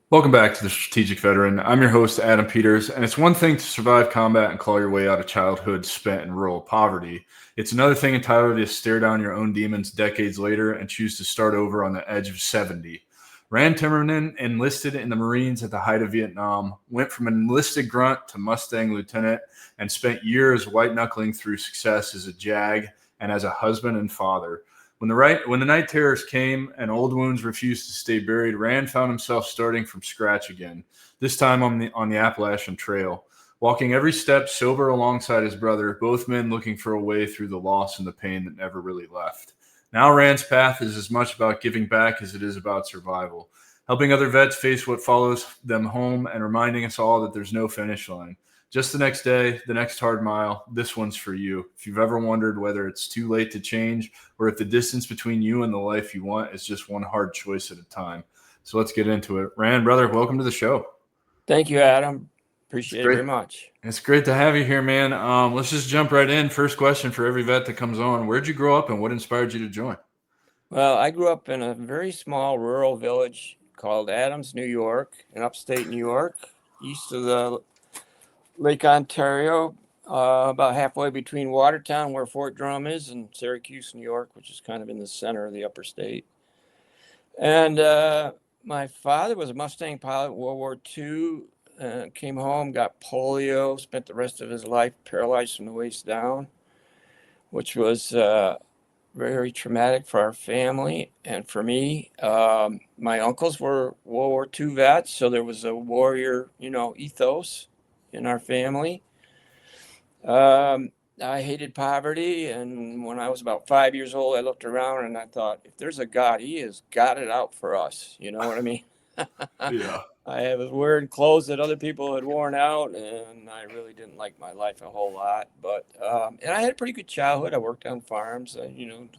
Welcome back to the Strategic Veteran. I'm your host, Adam Peters, and it's one thing to survive combat and claw your way out of childhood spent in rural poverty. It's another thing entirely to stare down your own demons decades later and choose to start over on the edge of 70. Rand Timmerman enlisted in the Marines at the height of Vietnam, went from enlisted grunt to Mustang lieutenant, and spent years white knuckling through success as a JAG and as a husband and father. When the night terrors came and old wounds refused to stay buried, Rand found himself starting from scratch again. This time on the Appalachian Trail, walking every step sober alongside his brother, both men looking for a way through the loss and the pain that never really left. Now Rand's path is as much about giving back as it is about survival, helping other vets face what follows them home and reminding us all that there's no finish line. Just the next day, the next hard mile, this one's for you. If you've ever wondered whether it's too late to change or if the distance between you and the life you want is just one hard choice at a time. So let's get into it. Rand, brother, welcome to the show. Thank you, Adam. It's Appreciate it great. very much. It's great to have you here, man. Let's just jump right in. First question for every vet that comes on. Where'd you grow up and what inspired you to join? Well, I grew up in a very small rural village called Adams, New York, in upstate New York, east of the Lake Ontario, about halfway between Watertown, where Fort Drum is, and Syracuse, New York, which is kind of in the center of the upper state. And my father was a Mustang pilot, World War II. Came home, got polio, spent the rest of his life paralyzed from the waist down, which was very traumatic for our family and for me. My uncles were World War II vets, so there was a warrior, ethos in our family. I hated poverty, and when I was about 5 years old, I looked around and I thought, if there's a God, He has got it out for us. You know what I mean? Yeah. I was wearing clothes that other people had worn out, and I really didn't like my life a whole lot. But and I had a pretty good childhood. I worked on farms,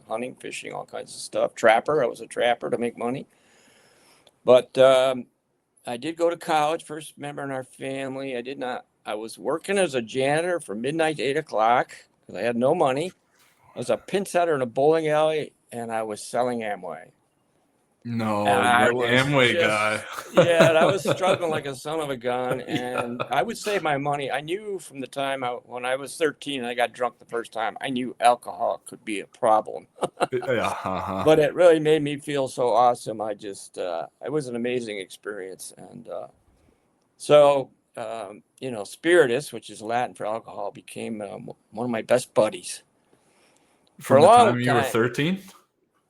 hunting, fishing, all kinds of stuff. Trapper. I was a trapper to make money. But I did go to college. First member in our family. I did not. I was working as a janitor from midnight to 8 o'clock because I had no money. I was a pin setter in a bowling alley, and I was selling Amway. And No, you're I an was Amway guy. yeah, and I was struggling like a son of a gun. And I would save my money. I knew from the time when I was 13 and I got drunk the first time, I knew alcohol could be a problem. Yeah. Uh-huh. But it really made me feel so awesome. It was an amazing experience. And Spiritus, which is Latin for alcohol, became one of my best buddies for From a the long time you were time. 13?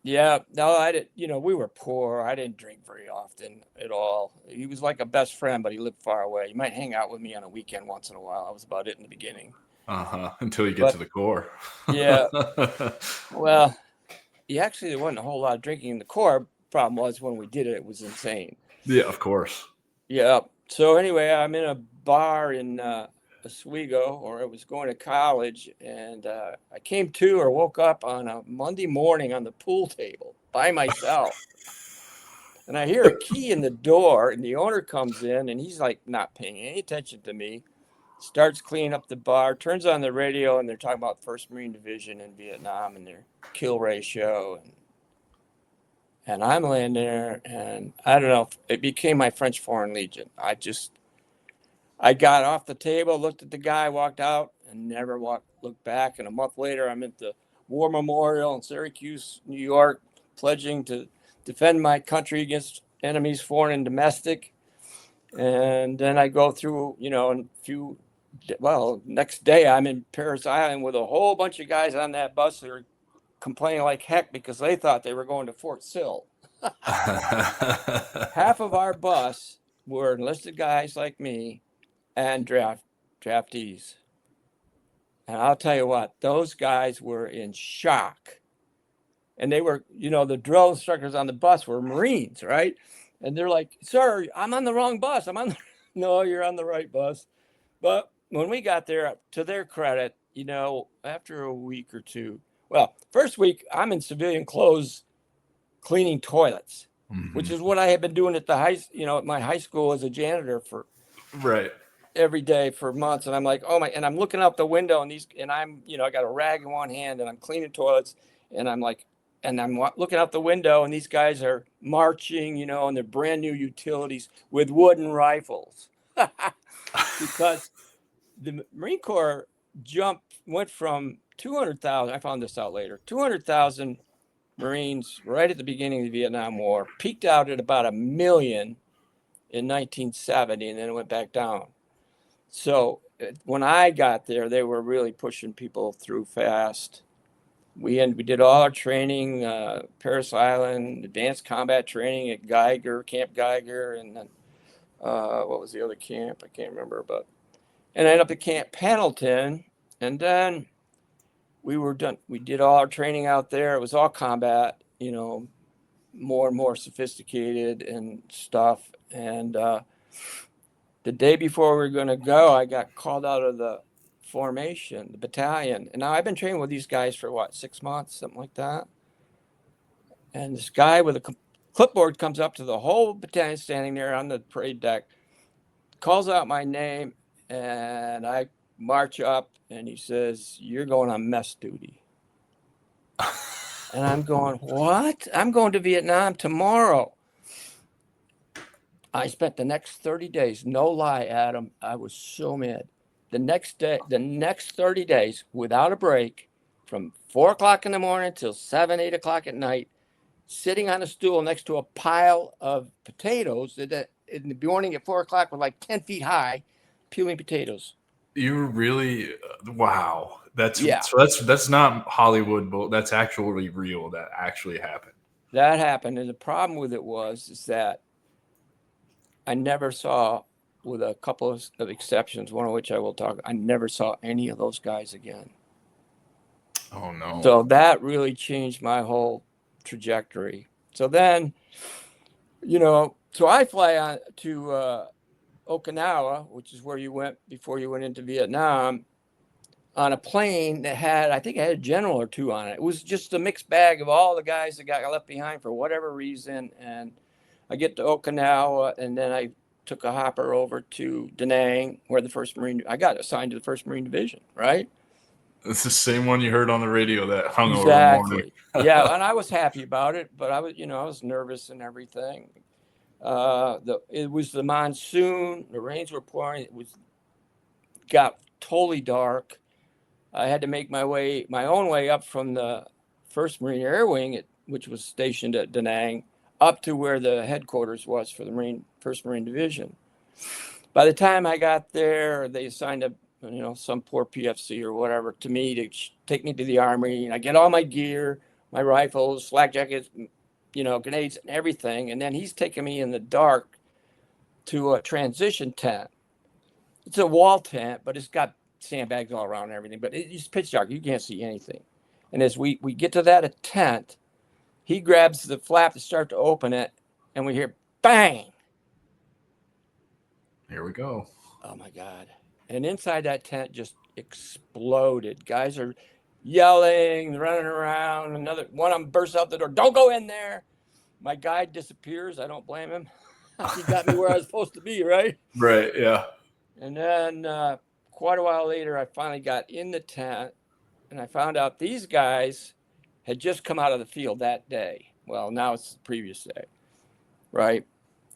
Yeah, no, I didn't. We were poor. I didn't drink very often at all. He was like a best friend, but he lived far away. He might hang out with me on a weekend once in a while. That was about it in the beginning. Uh-huh. Until you get to But the core. yeah, well, there wasn't a whole lot of drinking in the core. Problem was when we did it, it was insane. Yeah, of course. Yeah. So anyway, I'm in a bar in Oswego, or I was going to college, and I came to or woke up on a Monday morning on the pool table by myself. And I hear a key in the door, and the owner comes in, and he's like not paying any attention to me. Starts cleaning up the bar, turns on the radio, and they're talking about First Marine Division in Vietnam and their kill ratio. And I'm laying there, and I don't know, it became my French Foreign Legion. I got off the table, looked at the guy, walked out, and never looked back. And a month later, I'm at the War Memorial in Syracuse, New York, pledging to defend my country against enemies, foreign and domestic. And then I go through, next day I'm in Paris Island with a whole bunch of guys on that bus that are complaining like heck because they thought they were going to Fort Sill. Half of our bus were enlisted guys like me and draftees. And I'll tell you what, those guys were in shock. And they were, the drill instructors on the bus were Marines, right? And they're like, sir, I'm on the wrong bus. No, you're on the right bus. But when we got there, to their credit, after a week or two, first week, I'm in civilian clothes cleaning toilets, which is what I had been doing at at my high school as a janitor for Right. every day for months. And I'm like, oh my, and I'm looking out the window and I got a rag in one hand and I'm cleaning toilets. And I'm like, and I'm looking out the window, and these guys are marching, you know, in their brand new utilities with wooden rifles. Because the Marine Corps went from 200,000, I found this out later, 200,000 Marines right at the beginning of the Vietnam War, peaked out at about 1 million in 1970, and then it went back down. So when I got there, they were really pushing people through fast. We did all our training, Parris Island, advanced combat training at Camp Geiger, and then what was the other camp? I can't remember, and I ended up at Camp Pendleton, and then we were done. We did all our training out there. It was all combat, you know, more and more sophisticated and stuff. And the day before we were going to go, I got called out of the formation, the battalion. And now I've been training with these guys for 6 months, something like that. And this guy with a clipboard comes up to the whole battalion standing there on the parade deck, calls out my name, and I march up, and he says, "You're going on mess duty." And I'm going, "What? I'm going to Vietnam tomorrow." I spent the next 30 days, no lie, Adam, I was so mad. The next 30 days, without a break, from 4 o'clock in the morning till 7, 8 o'clock at night, sitting on a stool next to a pile of potatoes that in the morning at 4 o'clock were like 10 feet high, peeling potatoes. You really, wow. That's Yeah. So that's not Hollywood, but that's actually real. That actually happened. That happened, and the problem with it is that I never saw, with a couple of exceptions, one of which I will talk, I never saw any of those guys again. Oh no. So that really changed my whole trajectory. So then, you know, so I fly on to Okinawa, which is where you went before you went into Vietnam, on a plane that had, I think I had a general or two on it. It was just a mixed bag of all the guys that got left behind for whatever reason. And I get to Okinawa, and then I took a hopper over to Da Nang, where I got assigned to the 1st Marine Division, right? It's the same one you heard on the radio that hungover Exactly. morning. Yeah, and I was happy about it, but I was nervous and everything. It was the monsoon, the rains were pouring, got totally dark. I had to make my own way up from the 1st Marine Air Wing, which was stationed at Da Nang, up to where the headquarters was for the 1st Marine Division. By the time I got there, they assigned some poor PFC or whatever to me to take me to the Army, and I get all my gear, my rifles, flak jackets, grenades and everything. And then he's taking me in the dark to a transition tent. It's a wall tent, but it's got sandbags all around and everything, but it's pitch dark. You can't see anything. And as we get to that tent, he grabs the flap to start to open it, and we hear bang. Here we go. Oh my God. And inside that tent just exploded. Guys are yelling, running around. Another one of them bursts out the door. "Don't go in there." My guide disappears. I don't blame him. He got me where I was supposed to be, right? Right, yeah. And then quite a while later, I finally got in the tent, and I found out these guys had just come out of the field that day. Well, now it's the previous day, right?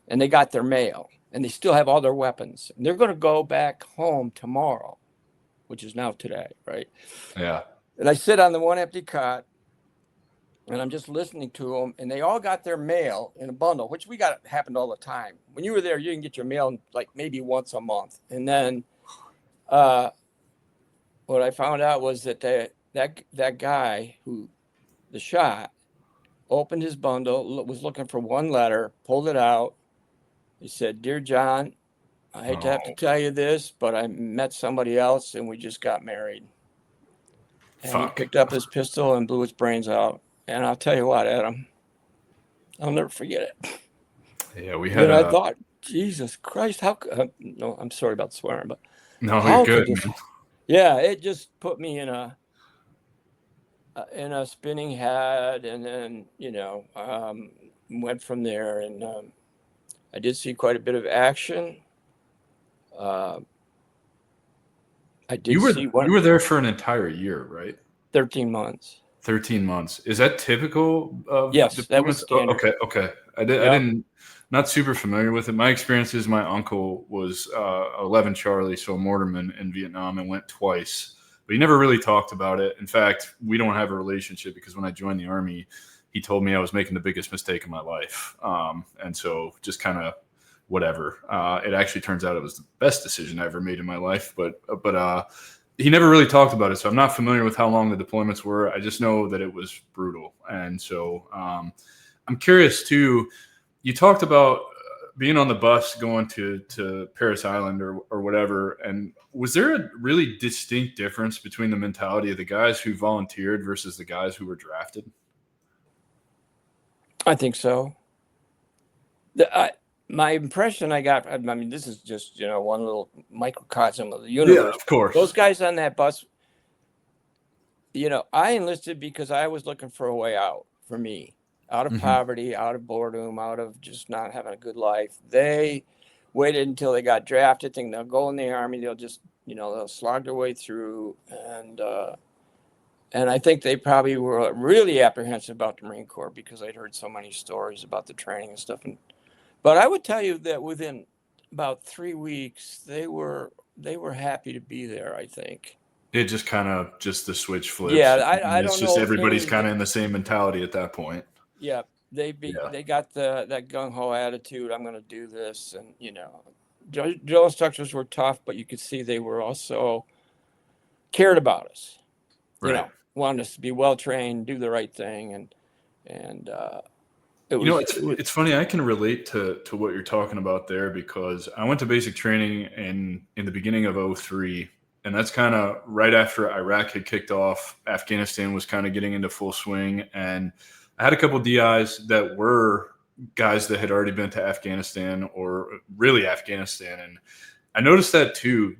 And they got their mail, and they still have all their weapons. And they're going to go back home tomorrow, which is now today, right? Yeah. And I sit on the one empty cot, and I'm just listening to them, and they all got their mail in a bundle, which happened all the time. When you were there, you didn't get your mail like maybe once a month. And then what I found out was that that guy the shot, opened his bundle, was looking for one letter, pulled it out. He said, "Dear John, I hate to have to tell you this, but I met somebody else and we just got married." And he picked up his pistol and blew his brains out. And I'll tell you what, Adam, I'll never forget it. Yeah, we had. I thought, Jesus Christ, no, I'm sorry about swearing, but No, you're good, man. Yeah, it just put me in a spinning head, and then went from there, and I did see quite a bit of action. You were there for an entire year, right? 13 months. 13 months. Is that typical of Yes, that was deployments? Oh, standard. okay. I Yep. didn't, not super familiar with it. My experience is my uncle was 11 Charlie, so a mortarman in Vietnam, and went twice. But he never really talked about it. In fact, we don't have a relationship because when I joined the Army, he told me I was making the biggest mistake of my life. And so just kind of whatever. It actually turns out it was the best decision I ever made in my life. But he never really talked about it, so I'm not familiar with how long the deployments were. I just know that it was brutal. And so I'm curious too. You talked about being on the bus going to Paris Island or whatever. And was there a really distinct difference between the mentality of the guys who volunteered versus the guys who were drafted? I think so. My impression I got, I mean, this is just, one little microcosm of the Yeah, universe. of course. Those guys on that bus, I enlisted because I was looking for a way out for me, out of poverty, out of boredom, out of just not having a good life. They waited until they got drafted, think they'll go in the Army, they'll just, they'll slog their way through. And I think they probably were really apprehensive about the Marine Corps because I'd heard so many stories about the training and stuff. But I would tell you that within about 3 weeks, they were happy to be there, I think. It just kind of just the switch flips. Yeah, I It's don't just know. everybody's kind of in the same mentality at that point. Yeah, they Yeah. got that gung ho attitude. I'm going to do this, and drill instructors were tough, but you could see they were also cared about us. Right. Wanted us to be well trained, do the right thing, and it's funny. I can relate to what you're talking about there because I went to basic training in the beginning of 03, and that's kind of right after Iraq had kicked off. Afghanistan was kind of getting into full swing, and I had a couple DIs that were guys that had already been to Afghanistan or really Afghanistan, and I noticed that too.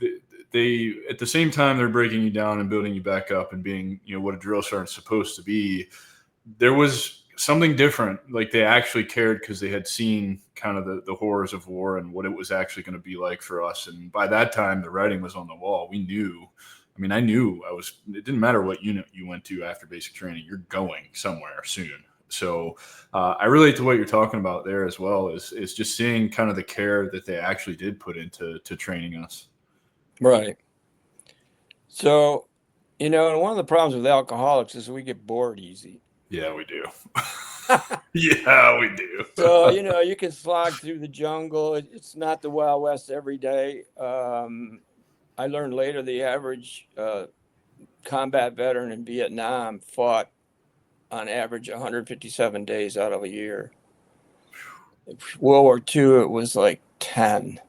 They at the same time they're breaking you down and building you back up and being what a drill sergeant's supposed to be. There was something different. Like they actually cared because they had seen kind of the horrors of war and what it was actually going to be like for us. And by that time, the writing was on the wall. We knew. I mean, I knew it didn't matter what unit you went to after basic training. You're going somewhere soon. So I relate to what you're talking about there as well. Is just seeing kind of the care that they actually did put into training us. Right. So, and one of the problems with alcoholics is we get bored easy. Yeah, we do. Yeah, we do. So, you can slog through the jungle. It's not the Wild West every day. I learned later the average combat veteran in Vietnam fought on average 157 days out of a year. World War II, it was like 10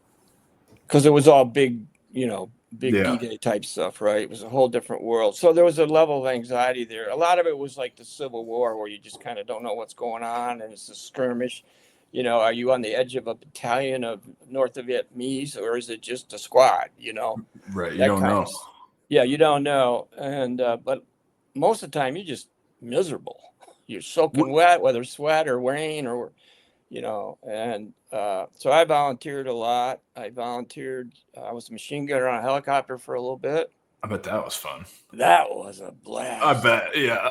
because it was all big, big D-Day type stuff, right? It was a whole different world. So there was a level of anxiety there. A lot of it was like the Civil War where you just kind of don't know what's going on and it's a skirmish. Are you on the edge of a battalion of North Vietnamese or is it just a squad, Right, you don't know. Yeah, you don't know. And but most of the time you're just miserable. You're soaking wet, whether sweat or rain or and so I volunteered a lot. I was a machine gunner on a helicopter for a little bit. I bet that was fun. That was a blast. I bet, yeah.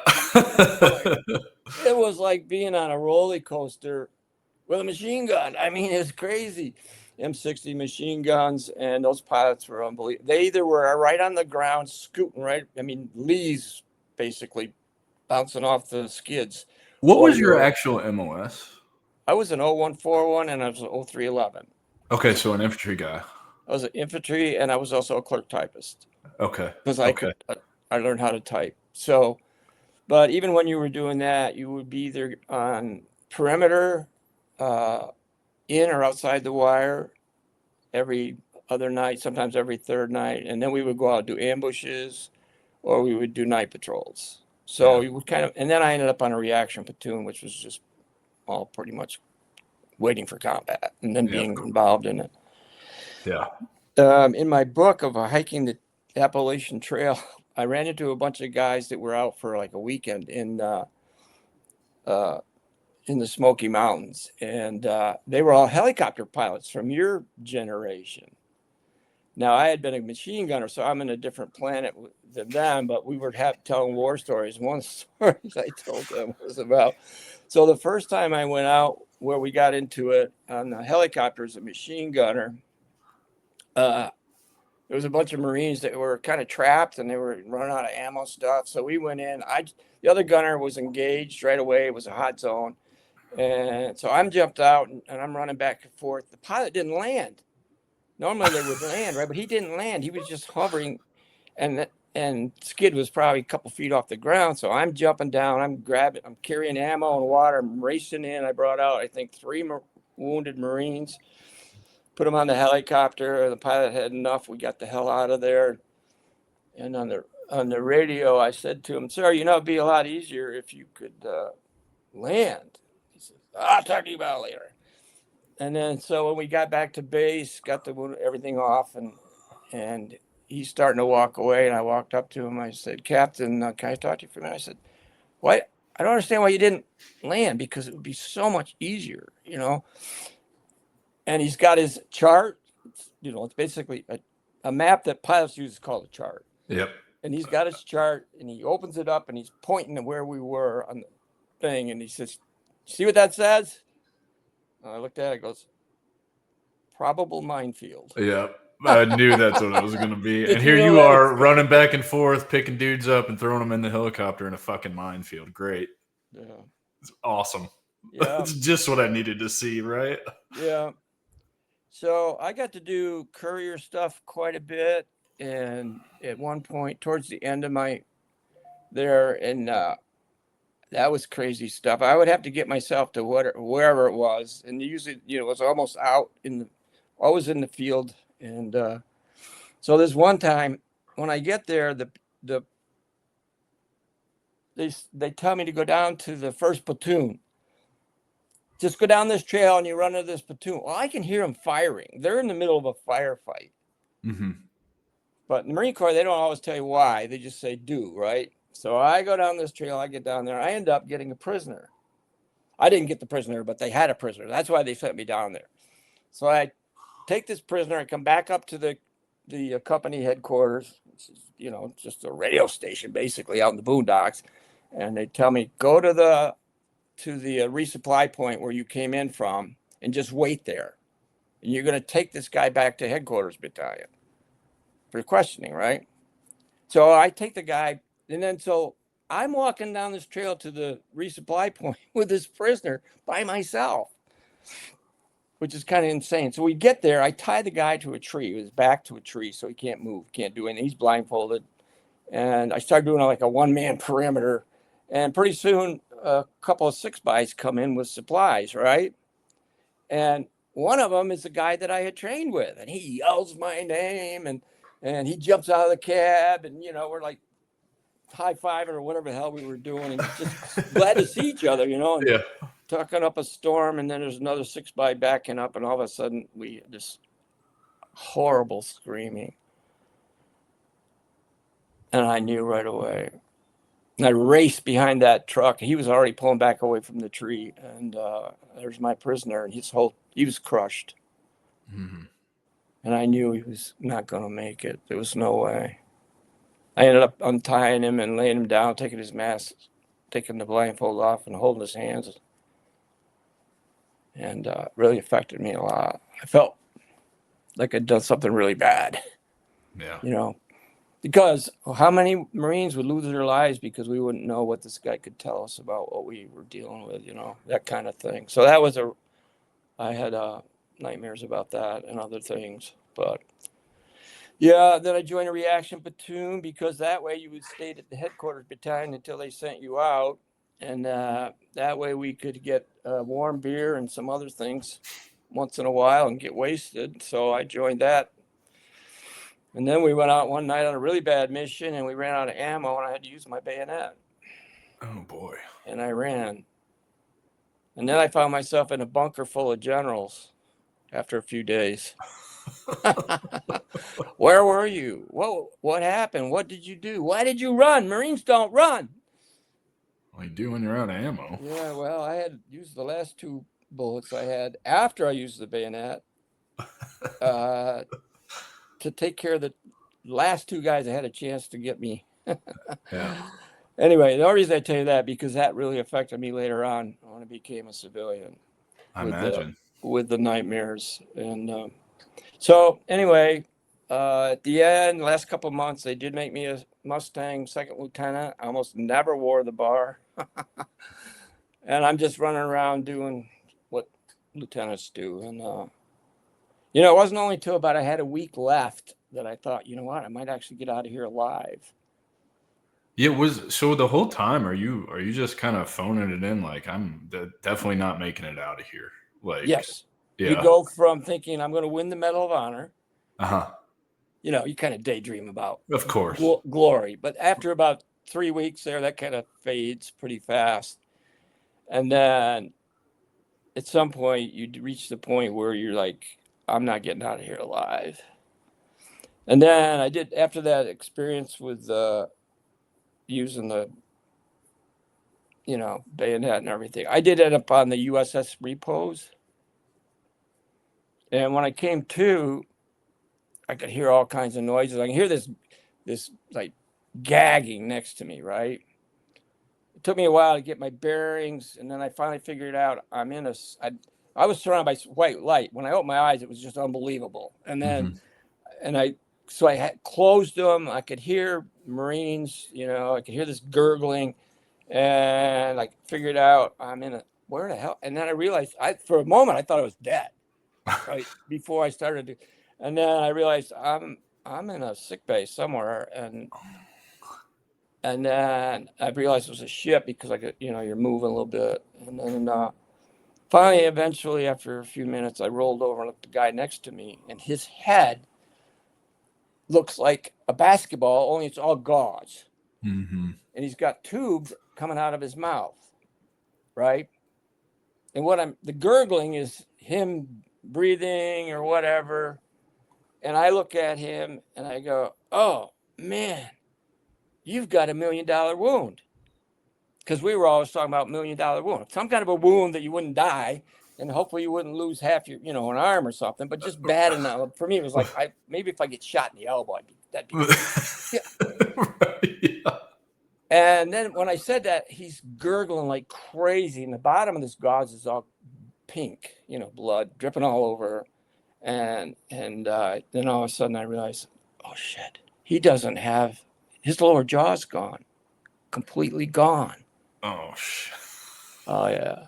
It was like being on a roller coaster with a machine gun. I mean, it's crazy. M60 machine guns, and those pilots were unbelievable. They either were right on the ground, scooting right. I mean, Lee's basically bouncing off the skids. What was your actual MOS? I was an 0141 and I was an 0311. Okay, so an infantry guy. I was an infantry and I was also a clerk typist. Okay. Because I learned how to type. So, but even when you were doing that, you would be either on perimeter, in or outside the wire every other night, sometimes every third night. And then we would go out and do ambushes or we would do night patrols. So you would and then I ended up on a reaction platoon, which was just all pretty much waiting for combat and then being involved in it. Yeah. In my book of hiking the Appalachian Trail, I ran into a bunch of guys that were out for like a weekend in the Smoky Mountains, and they were all helicopter pilots from your generation. Now, I had been a machine gunner, so I'm in a different planet than them, but we were telling war stories. One story I told them was about, so the first time I went out where we got into it on the helicopter as a machine gunner, there was a bunch of Marines that were kind of trapped and they were running out of ammo stuff. So we went in. The other gunner was engaged right away. It was a hot zone. And so I'm jumped out and I'm running back and forth. The pilot didn't land. Normally they would land, right? But he didn't land. He was just hovering, and skid was probably a couple feet off the ground. So I'm jumping down. I'm carrying ammo and water. I'm racing in. I brought out, I think, 3 wounded Marines. Put them on the helicopter. The pilot had enough. We got the hell out of there. And on the radio, I said to him, "Sir, it'd be a lot easier if you could land." He says, "I'll talk to you about it later." And then so when we got back to base, got everything off, and he's starting to walk away, and I walked up to him. I said, "Captain, can I talk to you for a minute?" I said, "What? I don't understand why you didn't land, because it would be so much easier, And he's got his chart. It's basically a map that pilots use called a chart. Yep. And he's got his chart, and he opens it up, and he's pointing to where we were on the thing, and he says, "See what that says?" And I looked at it, goes, "Probable minefield." Yep. I knew that's what it was going to be. Did And you here know you that are was running back and forth, picking dudes up and throwing them in the helicopter in a fucking minefield. Great. Yeah. It's awesome. Yeah. It's just what I needed to see, right? Yeah. So I got to do courier stuff quite a bit. And at one point, towards the end of my there, and that was crazy stuff. I would have to get myself to wherever it was. And usually, it was almost always in the field. And so there's one time when I get there, they tell me to go down to the first platoon. Just go down this trail and you run into this platoon. Well, I can hear them firing. They're in the middle of a firefight. Mm-hmm. But in the Marine Corps, they don't always tell you why. They just say do, right? So I go down this trail. I get down there. I end up getting a prisoner. I didn't get the prisoner, but they had a prisoner. That's why they sent me down there. So I take this prisoner. I come back up to the company headquarters, which is, just a radio station basically out in the boondocks. And they tell me, go to the resupply point where you came in from and just wait there. And you're going to take this guy back to headquarters battalion for questioning, right? So I take the guy, and then so I'm walking down this trail to the resupply point with this prisoner by myself, which is kind of insane. So we get there. I tie the guy to a tree, his back to a tree, so he can't move, can't do anything. He's blindfolded. And I start doing like a one-man perimeter. And pretty soon, a couple of 6-bys come in with supplies, right? And one of them is the guy that I had trained with, and he yells my name, and he jumps out of the cab, and we're like high-fiving or whatever the hell we were doing, and just glad to see each other, and Yeah. tucking up a storm. And then there's another 6-by backing up, and all of a sudden we just horrible screaming, and I knew right away. And I raced behind that truck. He was already pulling back away from the tree. And there's my prisoner, and he was crushed. Mm-hmm. And I knew he was not going to make it. There was no way. I ended up untying him and laying him down, taking his mask, taking the blindfold off, and holding his hands. And it really affected me a lot. I felt like I'd done something really bad. Yeah. Because how many Marines would lose their lives because we wouldn't know what this guy could tell us about what we were dealing with, that kind of thing. So I had nightmares about that and other things. But yeah, then I joined a reaction platoon, because that way you would stay at the headquarters battalion until they sent you out. And that way we could get warm beer and some other things once in a while and get wasted. So I joined that. And then we went out one night on a really bad mission, and we ran out of ammo, and I had to use my bayonet. Oh, boy. And I ran. And then I found myself in a bunker full of generals after a few days. Where were you? What happened? What did you do? Why did you run? Marines don't run. Well, you do when you're out of ammo. Yeah, well, I had used the last 2 bullets I had after I used the bayonet. to take care of the last two guys that had a chance to get me. Yeah. Anyway, the only reason I tell you that, because that really affected me later on when I became a civilian. I imagine. With the nightmares. And so anyway, at the end, last couple of months, they did make me a Mustang second lieutenant. I almost never wore the bar. And I'm just running around doing what lieutenants do. And, it wasn't only until about I had a week left that I thought, you know what, I might actually get out of here alive. Yeah, so the whole time are you just kind of phoning it in like I'm definitely not making it out of here? Like, yes. Yeah. You go from thinking I'm going to win the Medal of Honor. Uh-huh. You kind of daydream about, of course, glory. But after about 3 weeks there, that kind of fades pretty fast. And then at some point, you reach the point where you're like, I'm not getting out of here alive. And then I did, after that experience with using the, bayonet and everything, I did end up on the USS Repose. And when I came to, I could hear all kinds of noises. I can hear this like gagging next to me, right? It took me a while to get my bearings, and then I finally figured out I was surrounded by white light. When I opened my eyes, it was just unbelievable. And then, so I had closed them. I could hear Marines, I could hear this gurgling, and I figured out where the hell? And then I realized, for a moment, I thought I was dead, right? Before I started to, and then I realized I'm in a sick bay somewhere, and then I realized it was a ship because I could, you're moving a little bit. And then finally, eventually, after a few minutes, I rolled over and looked at the guy next to me, and his head looks like a basketball, only it's all gauze. Mm-hmm. And he's got tubes coming out of his mouth, right? And the gurgling is him breathing or whatever. And I look at him and I go, oh, man, you've got $1 million wound. Because we were always talking about $1 million wound, some kind of a wound that you wouldn't die, and hopefully you wouldn't lose half your, an arm or something, but just bad enough. For me, it was like, maybe if I get shot in the elbow, that'd be yeah. Right, yeah. And then when I said that, he's gurgling like crazy, and the bottom of this gauze is all pink, blood dripping all over. And then all of a sudden I realized, oh shit, he doesn't have, his lower jaw's gone, completely gone. Oh shit. Oh yeah.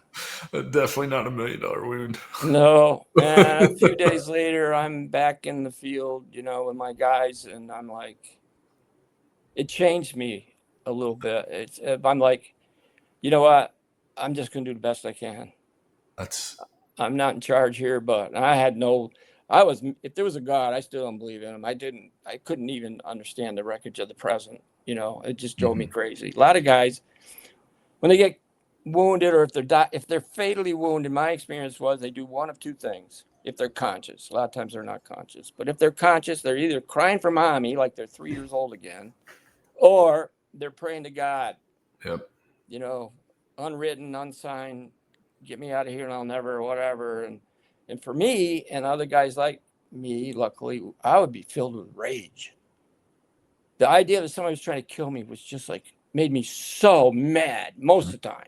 Definitely not $1 million wound. No. And a few days later, I'm back in the field, with my guys, and I'm like, it changed me a little bit. I'm like, you know what? I'm just gonna do the best I can. I'm not in charge here, but if there was a God, I still don't believe in him. I couldn't even understand the wreckage of the present. It just drove me crazy. A lot of guys, when they get wounded, or if they're fatally wounded, my experience was they do one of two things. If they're conscious, a lot of times they're not conscious, but if they're conscious, they're either crying for mommy, like they're 3 years old again, or they're praying to God. Yep. Unwritten, unsigned, get me out of here and I'll never, whatever. And for me and other guys like me, luckily, I would be filled with rage. The idea that somebody was trying to kill me was just like, made me so mad most of the time,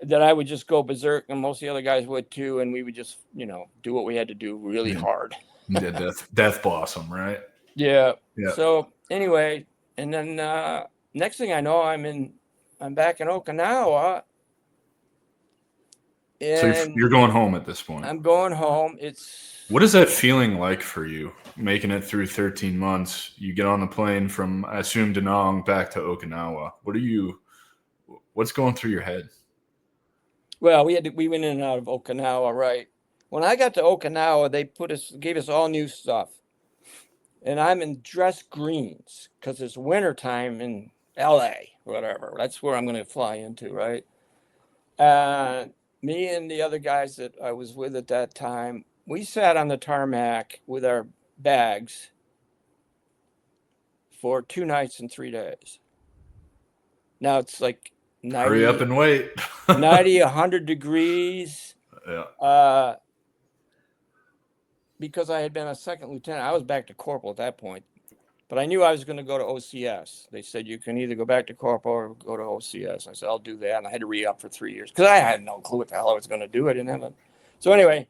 that I would just go berserk, and most of the other guys would too. And we would just, do what we had to do really hard. Yeah, death blossom, right? Yeah. So anyway, and then next thing I know, I'm back in Okinawa. So you're going home at this point. I'm going home. What is that feeling like for you, making it through 13 months? You get on the plane from, I assume, Da Nang back to Okinawa. What's going through your head? Well, we went in and out of Okinawa, right? When I got to Okinawa, they gave us all new stuff. And I'm in dress greens because it's wintertime in LA, whatever. That's where I'm going to fly into, right? Me and the other guys that I was with at that time, we sat on the tarmac with our bags for 2 nights and 3 days. Now it's like 90, hurry up and wait. 90, 100 degrees. Yeah. because I had been a second lieutenant, I was back to corporal at that point. But I knew I was going to go to OCS. They said you can either go back to corporal or go to OCS. I said, I'll do that. And I had to re-up for 3 years because I had no clue what the hell I was going to do. I didn't have it. So anyway,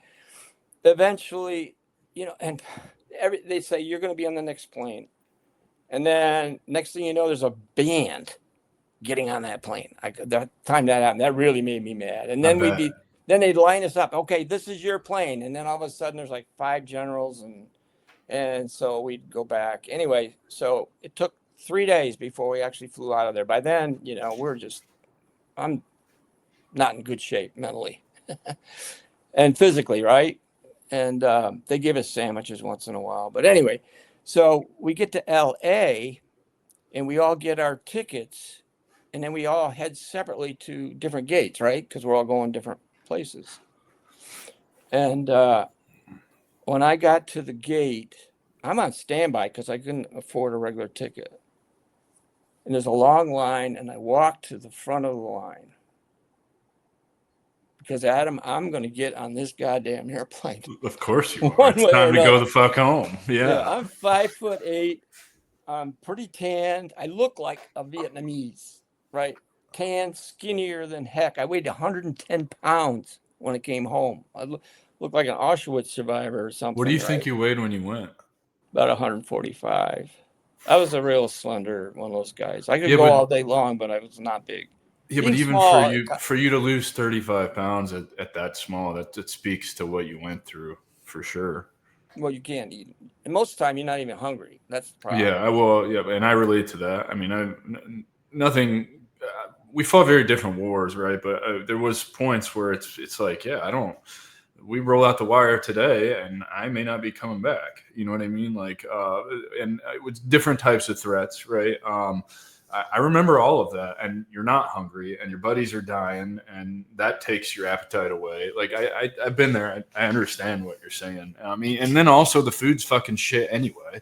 eventually, and they say you're going to be on the next plane. And then next thing you know, there's a band getting on that plane. The time that happened, that really made me mad. And then then they'd line us up. Okay, this is your plane. And then all of a sudden there's like 5 generals and so we'd go back. Anyway, so it took 3 days before we actually flew out of there. By then, I'm not in good shape mentally and physically, right? And they give us sandwiches once in a while. But anyway, so we get to LA and we all get our tickets and then we all head separately to different gates, right? Because we're all going different places. And when I got to the gate, I'm on standby because I couldn't afford a regular ticket. And there's a long line, and I walked to the front of the line. Because, Adam, I'm going to get on this goddamn airplane. Of course you are. It's time to go the fuck home. Yeah. I'm 5'8". I'm pretty tanned. I look like a Vietnamese, right? Tanned, skinnier than heck. I weighed 110 pounds when I came home. I looked like an Auschwitz survivor or something. What do you think you weighed when you went? About 145. I was a real slender one of those guys. I could go all day long, but I was not big. Yeah, but even small, for you to lose 35 pounds at that small, that speaks to what you went through for sure. Well, you can't eat, and most of the time you're not even hungry. That's the problem. Yeah, and I relate to that. I mean, nothing. We fought very different wars, right? But there was points where it's like, yeah, we roll out the wire today and I may not be coming back. You know what I mean? Like, and it was different types of threats, right? I remember all of that, and you're not hungry and your buddies are dying and that takes your appetite away. Like I've been there. I understand what you're saying. I mean, and then also the food's fucking shit anyway.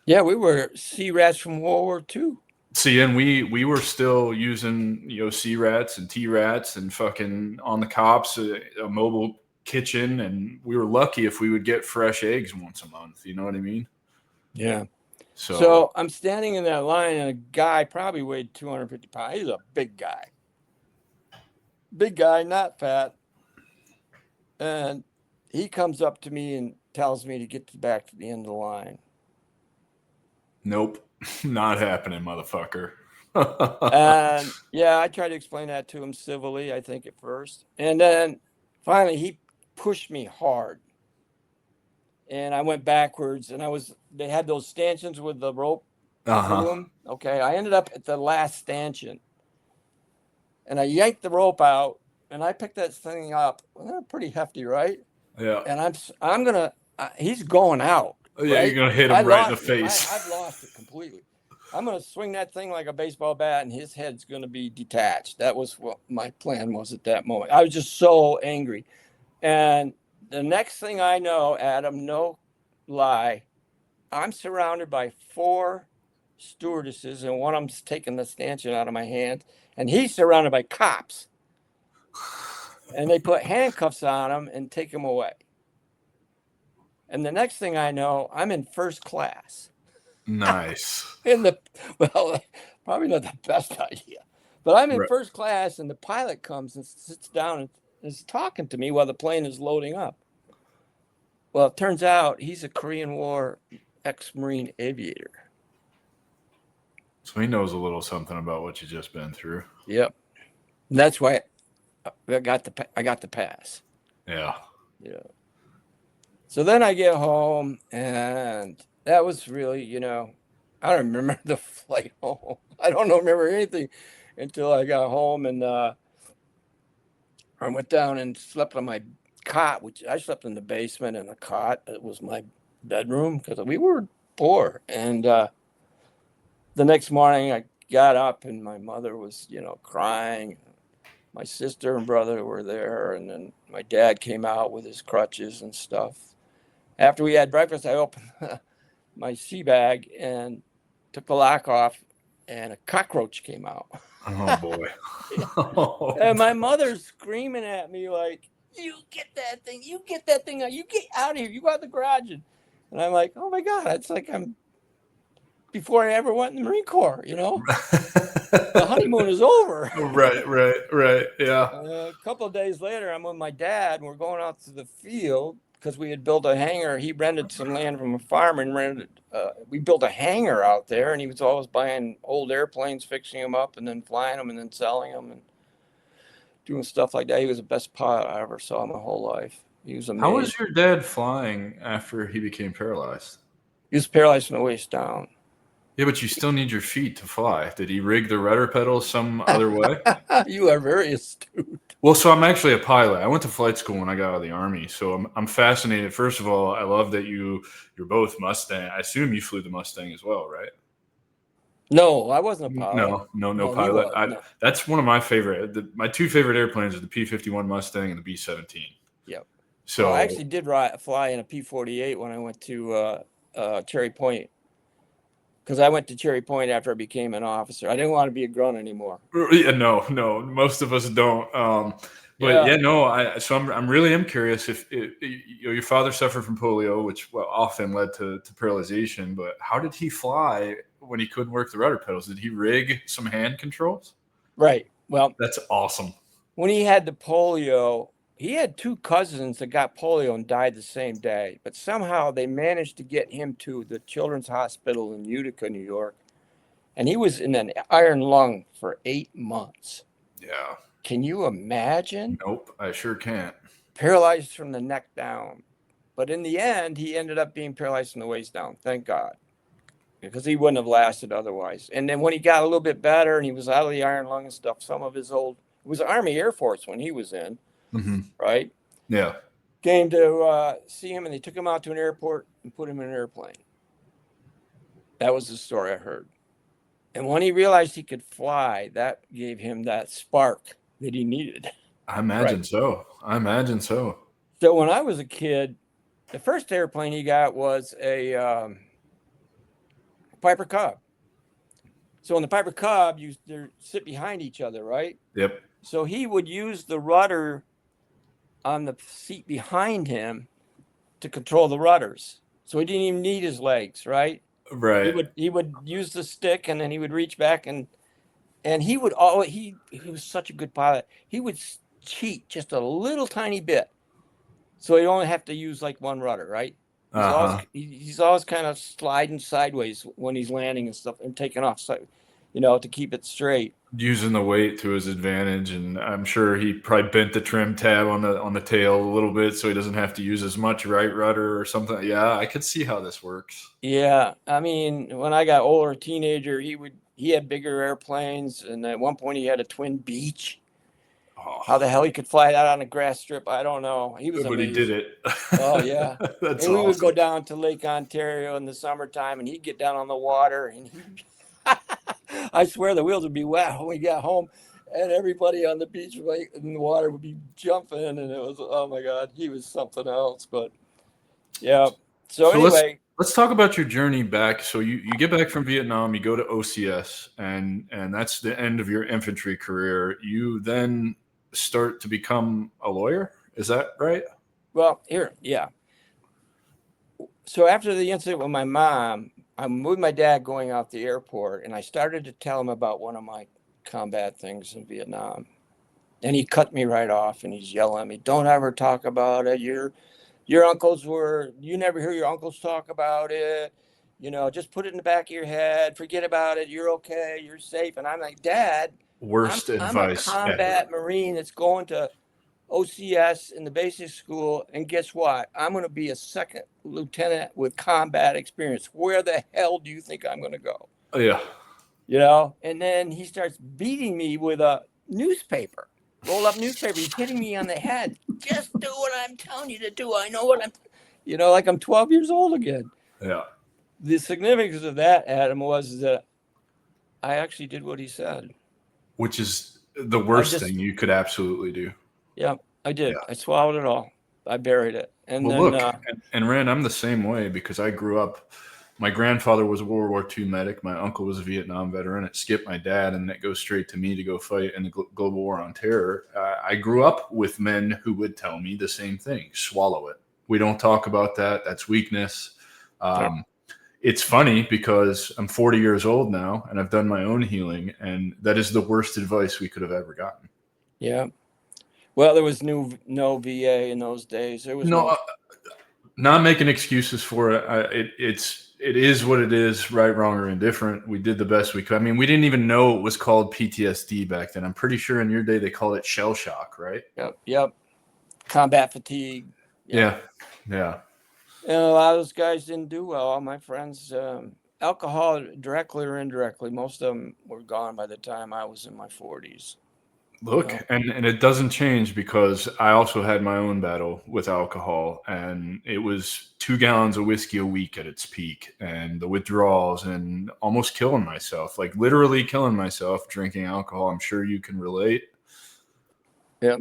Yeah. We were C rats from World War II. See, and we were still using, C rats and T rats and fucking on the cops, a mobile kitchen, and we were lucky if we would get fresh eggs once a month. You know what I mean? Yeah. So I'm standing in that line, and a guy probably weighed 250 pounds. He's a big guy. Big guy, not fat. And he comes up to me and tells me to get back to the end of the line. Nope. Not happening, motherfucker. And yeah, I tried to explain that to him civilly, I think, at first. And then finally he pushed me hard. And I went backwards, and they had those stanchions with the rope through them. Okay, I ended up at the last stanchion. And I yanked the rope out, and I picked that thing up. Well, they're pretty hefty, right? Yeah. And I'm going to, he's going out. Yeah, right? You're going to hit him right in the face. I've lost it completely. I'm going to swing that thing like a baseball bat, and his head's going to be detached. That was what my plan was at that moment. I was just so angry. And the next thing I know, Adam, no lie, I'm surrounded by 4 stewardesses, and one of them's taking the stanchion out of my hand, and he's surrounded by cops. And they put handcuffs on him and take him away. And the next thing I know, I'm in first class. Nice. Probably not the best idea, but I'm in first class, and the pilot comes and sits down and is talking to me while the plane is loading up. Well, it turns out he's a Korean War ex-Marine aviator. So he knows a little something about what you've just been through. Yep. And that's why I got the pass. Yeah. Yeah. So then I get home, and that was really, I don't remember the flight home. I don't remember anything until I got home, and I went down and slept on my cot, which I slept in the basement in a cot. It was my bedroom because we were poor. And the next morning I got up, and my mother was, crying. My sister and brother were there, and then my dad came out with his crutches and stuff. After we had breakfast, I opened my sea bag and took the lock off, and a cockroach came out. Oh boy. And my mother's screaming at me like, You get that thing. You get that thing out. You get out of here. You go out the garage. And I'm like, oh my God, it's like I'm before I ever went in the Marine Corps, The honeymoon is over. Right. Yeah. A couple of days later, I'm with my dad, and we're going out to the field because we had built a hangar. He rented some land from a farmer and we built a hangar out there, and he was always buying old airplanes, fixing them up, and then flying them, and then selling them, and doing stuff like that. He was the best pilot I ever saw in my whole life. He was amazing. How was your dad flying after he became paralyzed? He was paralyzed from the waist down. Yeah, but you still need your feet to fly. Did he rig the rudder pedals some other way? You are very astute. Well, so I'm actually a pilot. I went to flight school when I got out of the Army, so I'm fascinated. First of all, I love that you're both Mustang. I assume you flew the Mustang as well, right? No, I wasn't a pilot. No pilot. That's one of my favorite. My two favorite airplanes are the P-51 Mustang and the B-17. Yep. So I actually did fly in a P-48 when I went to Cherry Point. Because I went to Cherry Point after I became an officer. I didn't want to be a grunt anymore. Yeah, no, most of us don't. So I'm really curious if your father suffered from polio, which often led to paralyzation. But how did he fly when he couldn't work the rudder pedals? Did he rig some hand controls? Right. Well, that's awesome. When he had the polio, he had two cousins that got polio and died the same day, but somehow they managed to get him to the Children's Hospital in Utica, New York. And he was in an iron lung for 8 months. Yeah. Can you imagine? Nope, I sure can't. Paralyzed from the neck down. But in the end, he ended up being paralyzed from the waist down. Thank God. Because he wouldn't have lasted otherwise. And then when he got a little bit better and he was out of the iron lung and stuff, some of his it was Army Air Force when he was in. Mm-hmm. Right? Yeah. Came to see him, and they took him out to an airport and put him in an airplane. That was the story I heard. And when he realized he could fly, that gave him that spark that he needed. I imagine so. So when I was a kid, the first airplane he got was a Piper Cub. So in the Piper Cub, they sit behind each other, right? Yep. So he would use the rudder on the seat behind him to control the rudders. So he didn't even need his legs, right? Right. He would use the stick, and then he would reach back and he would he was such a good pilot. He would cheat just a little tiny bit. So he'd only have to use like one rudder, right? He's always kind of sliding sideways when he's landing and stuff and taking off, so, to keep it straight. Using the weight to his advantage, and I'm sure he probably bent the trim tab on the tail a little bit so he doesn't have to use as much right rudder or something. Yeah, I could see how this works. Yeah, I mean, when I got older, teenager, he had bigger airplanes, and at one point he had a twin Beach. Oh. How the hell he could fly that on a grass strip, I don't know. He was amazing. But he did it. Oh yeah. That's and we awesome. would go down to Lake Ontario in the summertime, and he'd get down on the water, and I swear the wheels would be wet when we got home, and everybody on the beach in the water would be jumping, and it was, oh my God, he was something else. But yeah. So anyway, let's talk about your journey back. So you get back from Vietnam, you go to OCS, and that's the end of your infantry career. You then start to become a lawyer. Is that right? Well, yeah. So after the incident with my mom, I'm with my dad going out the airport, and I started to tell him about one of my combat things in Vietnam. And he cut me right off, and he's yelling at me, "Don't ever talk about it. Your uncles you never hear your uncles talk about it. Just put it in the back of your head. Forget about it. You're okay. You're safe." And I'm like, "Dad, worst advice. I'm a combat Marine that's going to OCS in the basic school, and guess what? I'm going to be a second lieutenant with combat experience. Where the hell do you think I'm going to go?" Oh, yeah. And then he starts beating me with a newspaper, roll up newspaper. He's hitting me on the head. "Just do what I'm telling you to do. I know what like I'm 12 years old again. Yeah. The significance of that, Adam, was that I actually did what he said. Which is the worst thing you could absolutely do. Yeah, I did. Yeah. I swallowed it all. I buried it. And Ren, I'm the same way because I grew up My grandfather was a World War II medic. My uncle was a Vietnam veteran. It skipped my dad, and it goes straight to me to go fight in the global war on terror. I grew up with men who would tell me the same thing: swallow it. We don't talk about that. That's weakness. Sure. It's funny because I'm 40 years old now, and I've done my own healing, and that is the worst advice we could have ever gotten. Yeah. Well, there was no VA in those days. There was No, not making excuses for it. It is what it is, right, wrong, or indifferent. We did the best we could. I mean, we didn't even know it was called PTSD back then. I'm pretty sure in your day they called it shell shock, right? Yep. Combat fatigue. Yep. Yeah. And a lot of those guys didn't do well. All my friends, alcohol, directly or indirectly, most of them were gone by the time I was in my 40s. Look, and it doesn't change because I also had my own battle with alcohol, and it was 2 gallons of whiskey a week at its peak, and the withdrawals, and almost killing myself, like literally killing myself drinking alcohol. I'm sure you can relate. Yeah.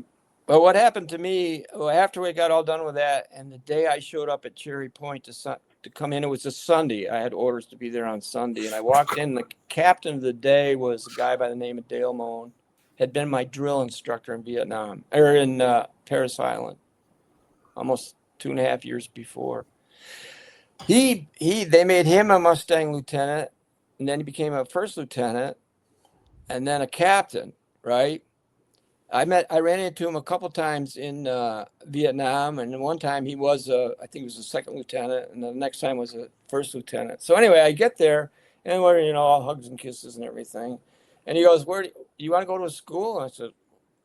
But what happened to me after we got all done with that, and the day I showed up at Cherry Point to come in, it was a Sunday. I had orders to be there on Sunday, and I walked in. The captain of the day was a guy by the name of Dale Moan. Had been my drill instructor in Vietnam, or in Paris Island, almost 2.5 years before. They made him a Mustang lieutenant, and then he became a first lieutenant, and then a captain, right? I ran into him a couple times in Vietnam, and one time he was I think he was a second lieutenant, and the next time was a first lieutenant. So anyway, I get there, and we're all hugs and kisses and everything. And he goes, "Where do you want to go to a school?" And I said,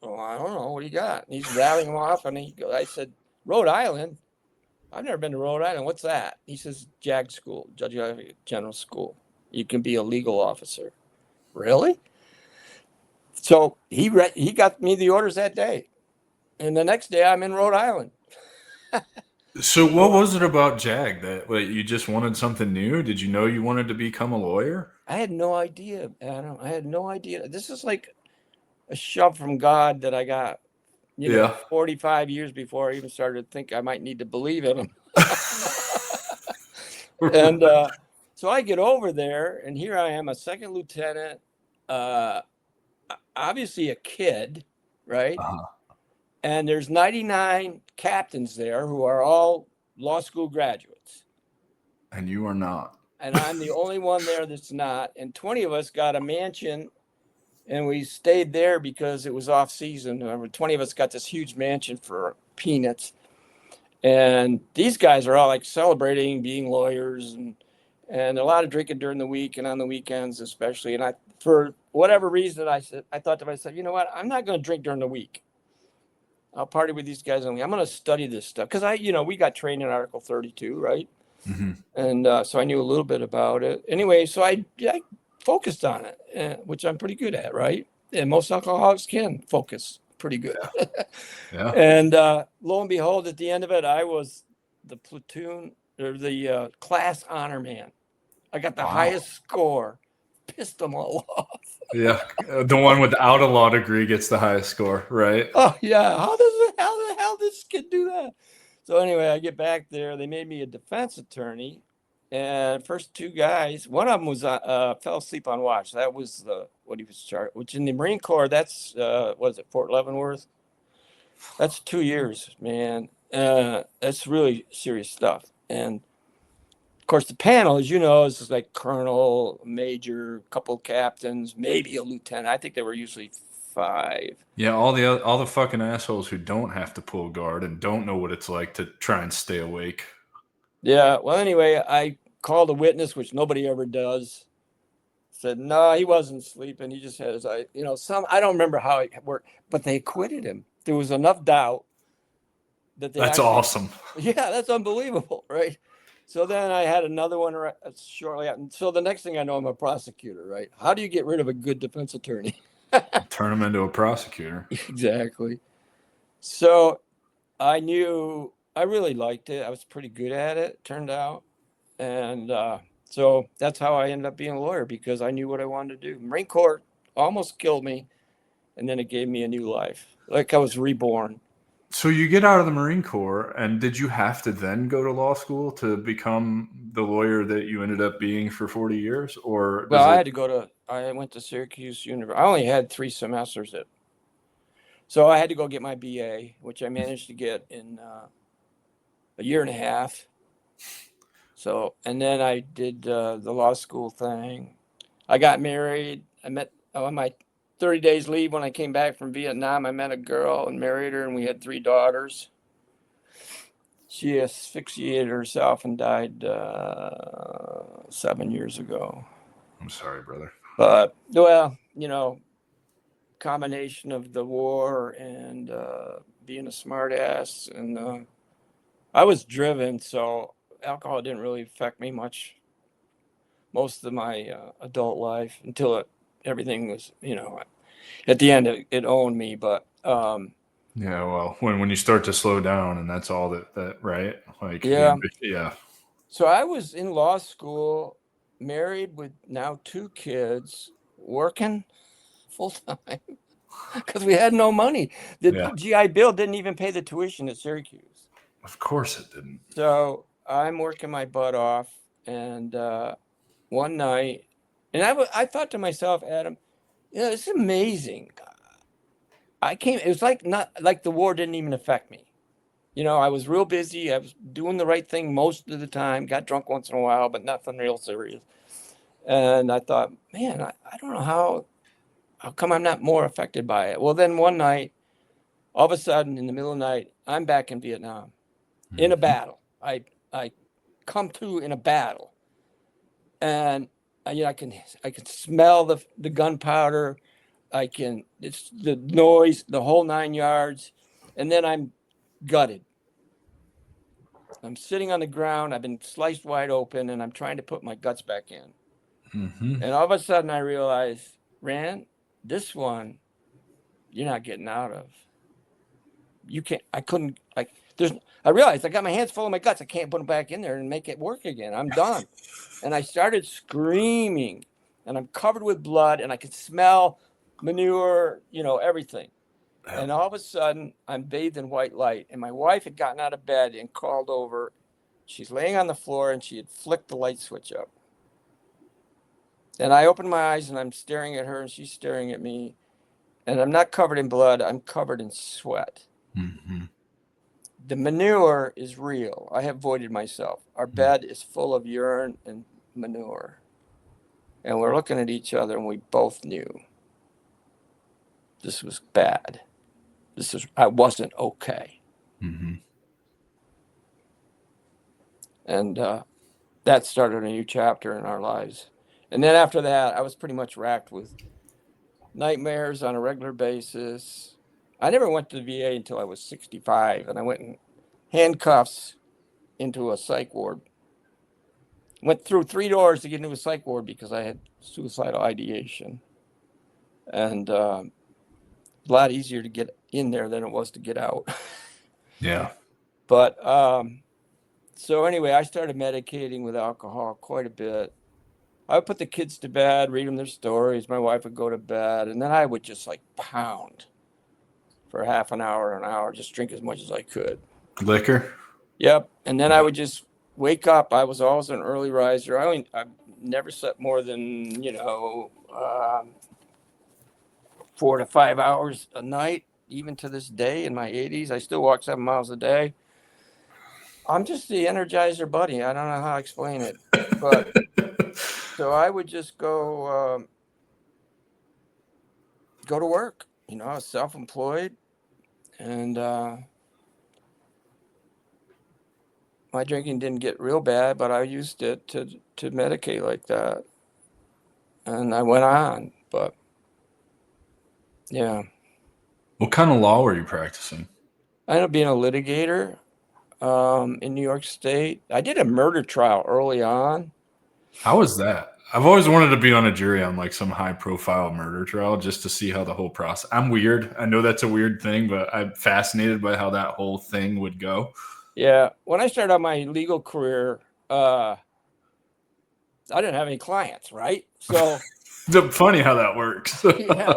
"Oh, I don't know. What do you got?" And he's rattling them off, and I said, "Rhode Island. I've never been to Rhode Island. What's that?" He says, "JAG school, Judge Advocate General School. You can be a legal officer." Really? So he got me the orders that day, and the next day I'm in Rhode Island. So what was it about JAG that you just wanted something new? Did you know you wanted to become a lawyer? I had no idea, Adam. I had no idea. This is like a shove from God that I got, 45 years before I even started to think I might need to believe in him. And so I get over there, and here I am, a second lieutenant, obviously a kid, right? Uh-huh. And there's 99 captains there who are all law school graduates. And you are not. And I'm the only one there that's not. And 20 of us got a mansion, and we stayed there because it was off season. 20 of us got this huge mansion for peanuts. And these guys are all like celebrating being lawyers, and a lot of drinking during the week and on the weekends especially. And for whatever reason, I thought to myself, you know what? I'm not going to drink during the week. I'll party with these guys only. I'm going to study this stuff because we got trained in Article 32, right? Mm-hmm. And so I knew a little bit about it. Anyway, so I focused on it, which I'm pretty good at, right? And most alcoholics can focus pretty good. Yeah. And lo and behold, at the end of it, I was the platoon or the class honor man. I got the highest score. Pissed them all off. Yeah, the one without a law degree gets the highest score, right? Oh yeah, how the hell this kid do that? So anyway, I get back there. They made me a defense attorney, and first 2 guys, one of them was fell asleep on watch. That was what he was charged. Which in the Marine Corps, that's what is it, Fort Leavenworth? That's 2 years, man. That's really serious stuff. And of course, the panel, as you know, is like colonel, major, couple captains, maybe a lieutenant. I think there were usually 5. Yeah, all the fucking assholes who don't have to pull guard and don't know what it's like to try and stay awake. Yeah. Well, anyway, I called a witness, which nobody ever does. Said no, he wasn't sleeping. He just had his eye. I don't remember how it worked, but they acquitted him. There was enough doubt that That's awesome. Yeah, that's unbelievable, right? So then I had another one shortly after. So the next thing I know, I'm a prosecutor, right? How do you get rid of a good defense attorney? Turn him into a prosecutor. Exactly. So I knew I really liked it. I was pretty good at it, turned out. And so that's how I ended up being a lawyer, because I knew what I wanted to do. Marine Corps almost killed me, and then it gave me a new life. Like I was reborn. So you get out of the Marine Corps, and did you have to then go to law school to become the lawyer that you ended up being for 40 years? Or Well, does it? I went to Syracuse University. I only had 3 semesters so I had to go get my BA, which I managed to get in a year and a half. So, and then I did the law school thing. I got married. I met on my 30 days leave when I came back from Vietnam. I met a girl and married her, and we had 3 daughters. She asphyxiated herself and died 7 years ago. I'm sorry, brother. But, well, combination of the war and being a smartass. And I was driven, so alcohol didn't really affect me much most of my adult life until everything was, at the end it owned me. But Yeah, well, when you start to slow down, and that's all that right? Like, yeah. yeah. So I was in law school, married with now 2 kids, working full time because we had no money. The Yeah. GI Bill didn't even pay the tuition at Syracuse. Of course it didn't. So I'm working my butt off, and one night, and I thought to myself, Adam, it's amazing. It was like not like the war didn't even affect me. I was real busy. I was doing the right thing most of the time. Got drunk once in a while, but nothing real serious. And I thought, man, I don't know how come I'm not more affected by it. Well, then one night, all of a sudden, in the middle of the night, I'm back in Vietnam in a battle. I come to in a battle, and I can smell the gunpowder. It's the noise, the whole 9 yards, and then I'm gutted. I'm sitting on the ground. I've been sliced wide open, and I'm trying to put my guts back in. Mm-hmm. And all of a sudden, I realized, Rand, this one, you're not getting out of. You can't. I couldn't. I realized I got my hands full of my guts. I can't put them back in there and make it work again. I'm done. And I started screaming, and I'm covered with blood, and I could smell manure, everything. Yeah. And all of a sudden, I'm bathed in white light, and my wife had gotten out of bed and crawled over. She's laying on the floor, and she had flicked the light switch up. And I opened my eyes, and I'm staring at her, and she's staring at me. And I'm not covered in blood. I'm covered in sweat. Mm-hmm. The manure is real. I have voided myself. Our bed is full of urine and manure. And we're looking at each other, and we both knew this was bad. I wasn't okay. Mm-hmm. And that started a new chapter in our lives. And then after that, I was pretty much racked with nightmares on a regular basis. I never went to the VA until I was 65, and I went in handcuffs into a psych ward. Went through 3 doors to get into a psych ward because I had suicidal ideation. And a lot easier to get in there than it was to get out. Yeah. But so anyway, I started medicating with alcohol quite a bit. I would put the kids to bed, read them their stories. My wife would go to bed, and then I would just pound for half an hour, just drink as much as I could. Liquor? Yep. And then I would just wake up. I was always an early riser. I never slept more than, 4 to 5 hours a night, even to this day in my 80s. I still walk 7 miles a day. I'm just the Energizer Bunny. I don't know how to explain it. But so I would just go to work. I was self-employed. And my drinking didn't get real bad, but I used it to medicate like that. And I went on. But yeah. What kind of law were you practicing? I ended up being a litigator in New York State. I did a murder trial early on. How was that? I've always wanted to be on a jury on some high profile murder trial just to see how the whole process. I'm weird. I know that's a weird thing, but I'm fascinated by how that whole thing would go. Yeah. When I started out my legal career, I didn't have any clients, right? So It's funny how that works. yeah.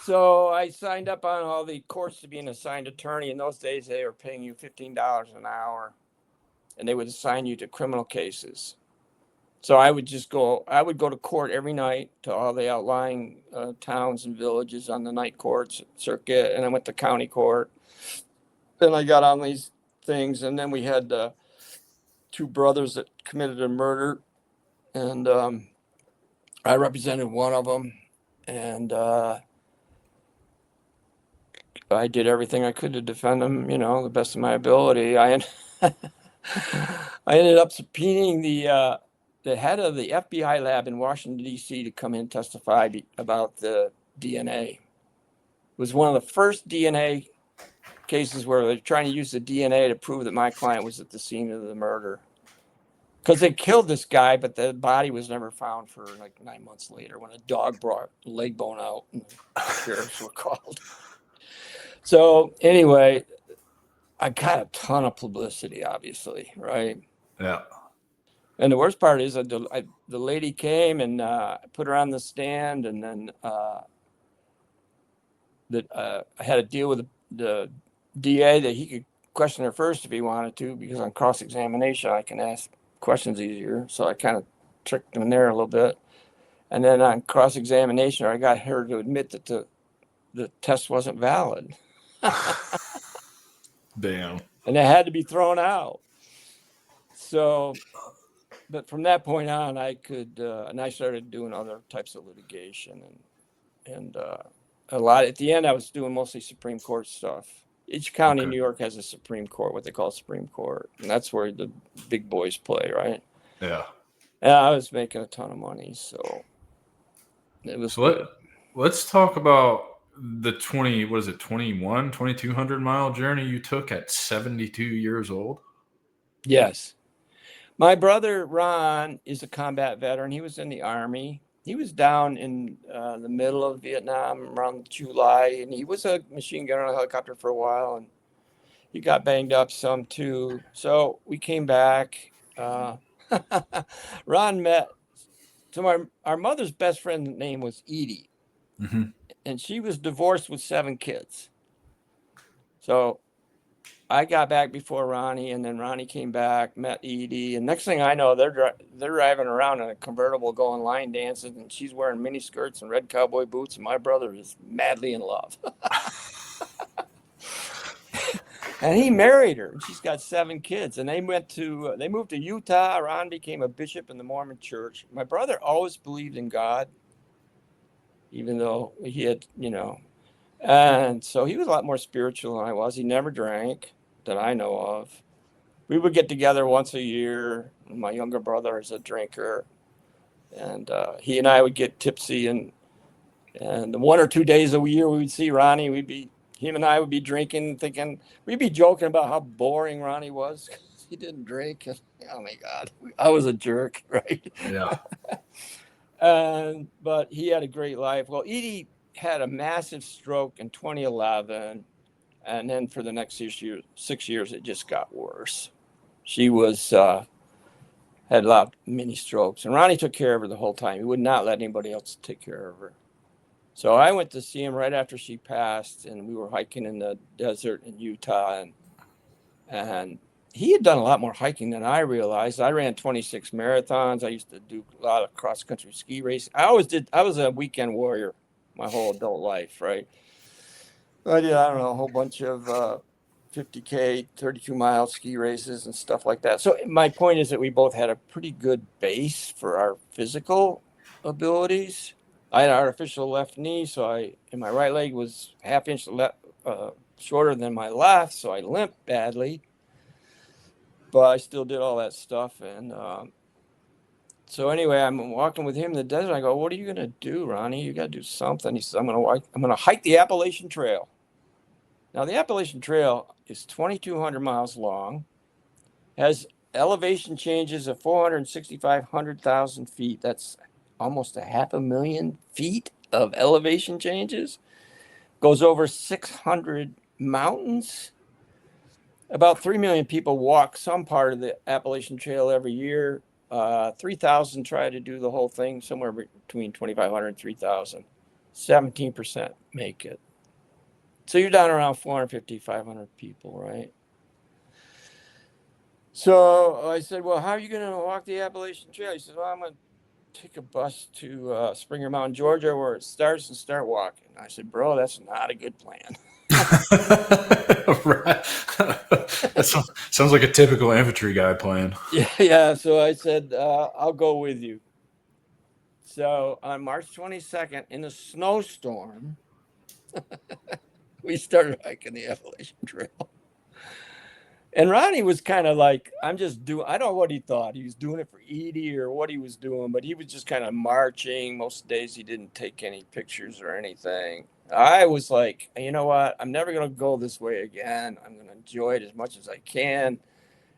So I signed up on all the courts to be an assigned attorney. In those days, they were paying you $15 an hour, and they would assign you to criminal cases. So I would go to court every night to all the outlying towns and villages on the night courts circuit, and I went to county court. Then I got on these things, and then we had two brothers that committed a murder, and I represented one of them, and I did everything I could to defend them, the best of my ability. I ended up subpoenaing the head of the FBI lab in Washington, D.C. to come in and testify about the DNA. It was one of the first DNA cases where they're trying to use the DNA to prove that my client was at the scene of the murder. Because they killed this guy, but the body was never found for like 9 months later when a dog brought a leg bone out and the sheriffs were called. So anyway, I got a ton of publicity, obviously, right? Yeah. And the worst part is that the lady came and put her on the stand, and then I had a deal with the DA that he could question her first if he wanted to, because on cross-examination I can ask questions easier. So I kind of tricked him there a little bit. And then on cross-examination, I got her to admit that the test wasn't valid. Damn. And it had to be thrown out. So, but from that point on, I could, and I started doing other types of litigation, and a lot. At the end, I was doing mostly Supreme Court stuff. Each county in New York has a Supreme Court, what they call Supreme Court, and that's where the big boys play, right? Yeah. And I was making a ton of money, so it was good. Let's talk about the 2200 mile journey you took at 72 years old. Yes. My brother, Ron, is a combat veteran. He was in the Army. He was down in the middle of Vietnam around July, and he was a machine gunner on a helicopter for a while, and he got banged up some too. So we came back. Ron met, so our mother's best friend's name was Edie, and she was divorced with 7 kids. So I got back before Ronnie, and then Ronnie came back, met Edie, and next thing I know, they're driving around in a convertible going line dancing, and she's wearing mini skirts and red cowboy boots, and my brother is madly in love. And he married her, and she's got 7 kids, and they moved to Utah. Ron became a bishop in the Mormon church. My brother always believed in God, even though he had, and so he was a lot more spiritual than I was. He never drank that I know of. We would get together once a year. My younger brother is a drinker, and he and I would get tipsy, and the 1 or 2 days a year we would see Ronnie. Him and I would be drinking, we'd be joking about how boring Ronnie was because he didn't drink. Oh my God, I was a jerk, right? Yeah. But he had a great life. Well, Edie had a massive stroke in 2011, and then for the next 6 years, it just got worse. She was had a lot of mini strokes, and Ronnie took care of her the whole time. He would not let anybody else take care of her. So I went to see him right after she passed, and we were hiking in the desert in Utah, and he had done a lot more hiking than I realized. I ran 26 marathons. I used to do a lot of cross-country ski racing. I was a weekend warrior my whole adult life, right? I did, a whole bunch of 50K, 32-mile ski races and stuff like that. So my point is that we both had a pretty good base for our physical abilities. I had an artificial left knee, and my right leg was half inch shorter than my left, so I limped badly. But I still did all that stuff, and so anyway, I'm walking with him in the desert. I go, "What are you gonna do, Ronnie? You gotta do something." He says, "I'm gonna hike the Appalachian Trail." Now, the Appalachian Trail is 2,200 miles long, has elevation changes of 465,000 feet. That's almost 500,000 feet of elevation changes. Goes over 600 mountains. About 3 million people walk some part of the Appalachian Trail every year. 3,000 try to do the whole thing, somewhere between 2,500 and 3,000. 17% make it. So you're down around 450, 500 people, right? So I said, well, how are you going to walk the Appalachian Trail? He said, well, I'm going to take a bus to Springer Mountain, Georgia, where it starts, and start walking. I said, bro, that's not a good plan. Right. That sounds like a typical infantry guy plan. Yeah. So I said, I'll go with you. So on March 22nd, in a snowstorm, we started hiking the Appalachian Trail. And Ronnie was kind of like, I don't know what he thought. He was doing it for Edie or what he was doing, but he was just kind of marching. Most days he didn't take any pictures or anything. I was like, you know what? I'm never going to go this way again. I'm going to enjoy it as much as I can.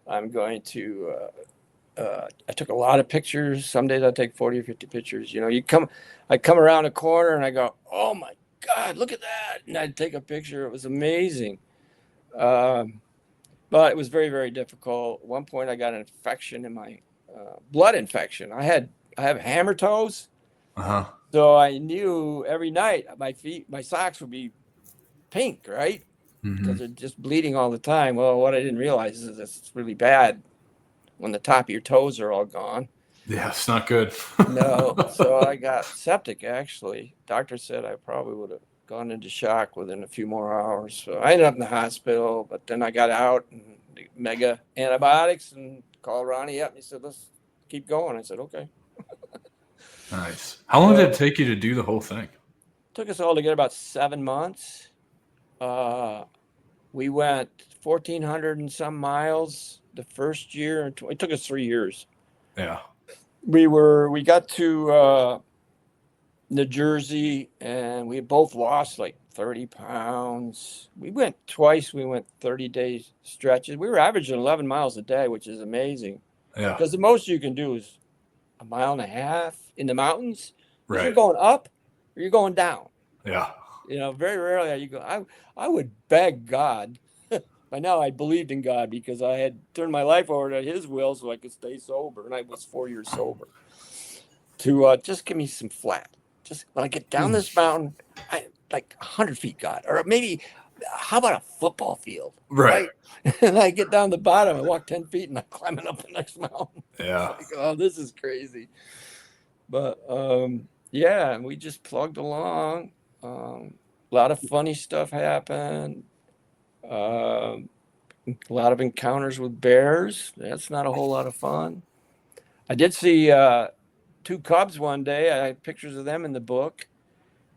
I'm going to, I took a lot of pictures. Some days I take 40 or 50 pictures. I come around a corner and I go, oh my God, look at that. And I'd take a picture. It was amazing. But it was very, very difficult. At one point, I got an infection in my blood infection. I have hammer toes, so I knew every night my socks would be pink, right? Because they're just bleeding all the time. Well, what I didn't realize is it's really bad when the top of your toes are all gone. Yeah, it's not good. No, so I got septic. Actually, doctor said I probably would have gone into shock within a few more hours. So I ended up in the hospital, but then I got out and mega antibiotics and called Ronnie up and he said, let's keep going. I said, okay. Nice. How long did it take you to do the whole thing? Took us all together about 7 months. We went 1,400 and some miles the first year. It took us 3 years. Yeah. We got to New Jersey, and we both lost like 30 pounds. We went twice. We went 30-day stretches. We were averaging 11 miles a day, which is amazing. Yeah. Because the most you can do is a mile and a half in the mountains. Right. You're going up or you're going down. Yeah. Very rarely you go. I would beg God. By now, I believed in God because I had turned my life over to His will so I could stay sober, and I was 4 years sober. To just give me some flat. Just when I get down this mountain, like 100 feet, God, or maybe how about a football field? Right. And I get down the bottom, I walk 10 feet, and I'm climbing up the next mountain. Yeah. Like, oh, this is crazy. But yeah, and we just plugged along. A lot of funny stuff happened. A lot of encounters with bears. That's not a whole lot of fun. I did see 2 cubs one day. I had pictures of them in the book.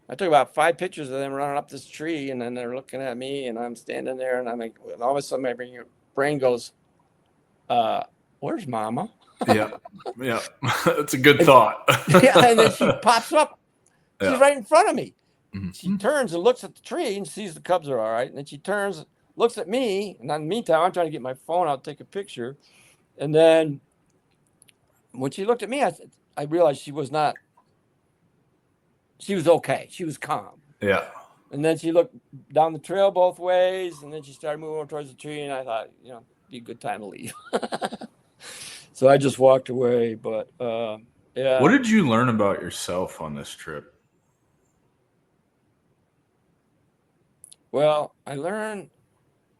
I took about 5 pictures of them running up this tree, and then they're looking at me, and I'm standing there, and and all of a sudden my brain goes, "Where's Mama?" Yeah. That's a good thought. Yeah, and then she pops up. She's right in front of me. Mm-hmm. She turns and looks at the tree and sees the cubs are all right. And then she turns, looks at me, and in the meantime, I'm trying to get my phone out, take a picture. And then when she looked at me, I realized she was okay. She was calm. Yeah. And then she looked down the trail both ways, and then she started moving towards the tree, and I thought, it'd be a good time to leave. So I just walked away, but yeah. What did you learn about yourself on this trip? Well, I learned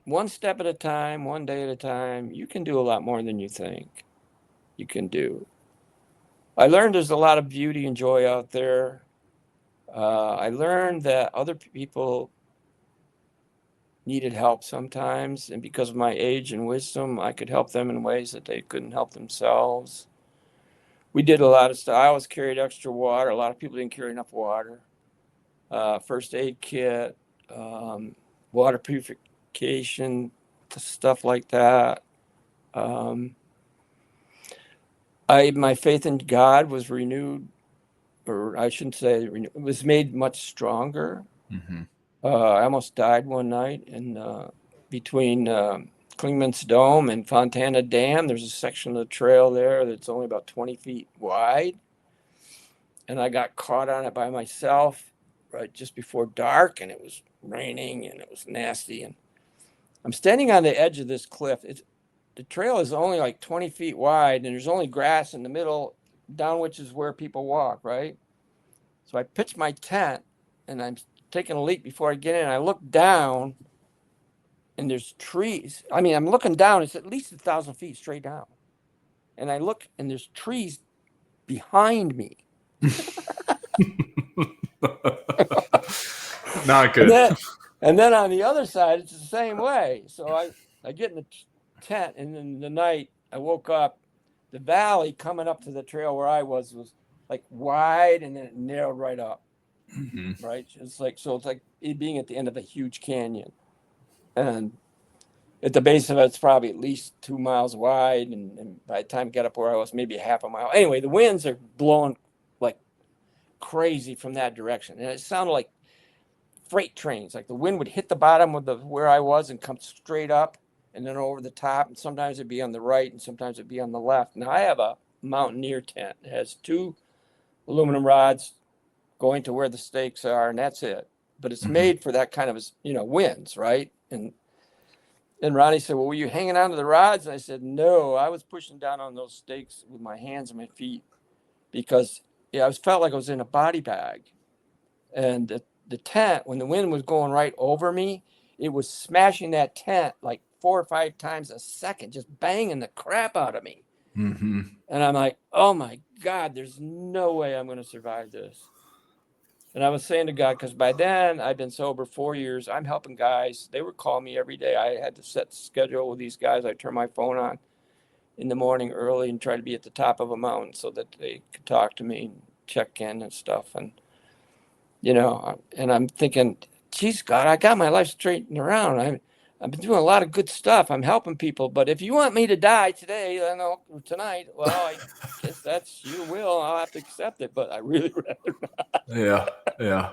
one step at a time, one day at a time. You can do a lot more than you think you can do. I learned there's a lot of beauty and joy out there. I learned that other people needed help sometimes, and because of my age and wisdom, I could help them in ways that they couldn't help themselves. We did a lot of stuff. I always carried extra water. A lot of people didn't carry enough water. First aid kit, water purification, stuff like that. My faith in God was renewed, or I shouldn't say renewed, it was made much stronger. Mm-hmm. I almost died one night between Klingman's Dome and Fontana Dam. There's a section of the trail there that's only about 20 feet wide. And I got caught on it by myself right just before dark, and it was raining and it was nasty. And I'm standing on the edge of this cliff. the trail is only like 20 feet wide, and there's only grass in the middle, down which is where people walk, right? So I pitched my tent, and I'm taking a leak before I get in. I look down, and there's trees. I mean, I'm looking down. It's at least 1,000 feet straight down. And I look, and there's trees behind me. Not good. And then on the other side, it's the same way. So I get in the tent, and in the night, I woke up. The valley coming up to the trail where I was like wide, and then it narrowed right up. Mm-hmm. Right? It's like it being at the end of a huge canyon. And at the base of it, it's probably at least 2 miles wide. And by the time I got up where I was, maybe half a mile. Anyway, the winds are blowing like crazy from that direction. And it sounded like freight trains. Like the wind would hit the bottom of where I was and come straight up and then over the top. And sometimes it'd be on the right and sometimes it'd be on the left. Now I have a mountaineer tent. It has 2 aluminum rods going to where the stakes are, and that's it. But it's made for that kind of, winds, right? And Ronnie said, well, were you hanging onto the rods? And I said, no, I was pushing down on those stakes with my hands and my feet because I felt like I was in a body bag. And the tent, when the wind was going right over me, it was smashing that tent like 4 or 5 times a second, just banging the crap out of me. Mm-hmm. And I'm like, oh my God, there's no way I'm going to survive this. And I was saying to God, because by then I've been sober 4 years. I'm helping guys. They would call me every day. I had to set the schedule with these guys. I turn my phone on in the morning early and try to be at the top of a mountain so that they could talk to me and check in and stuff. And, and I'm thinking, geez, God, I got my life straightened around. I've been doing a lot of good stuff. I'm helping people. But if you want me to die today, tonight, well, I guess that's your will. I'll have to accept it. But I really rather not. Yeah.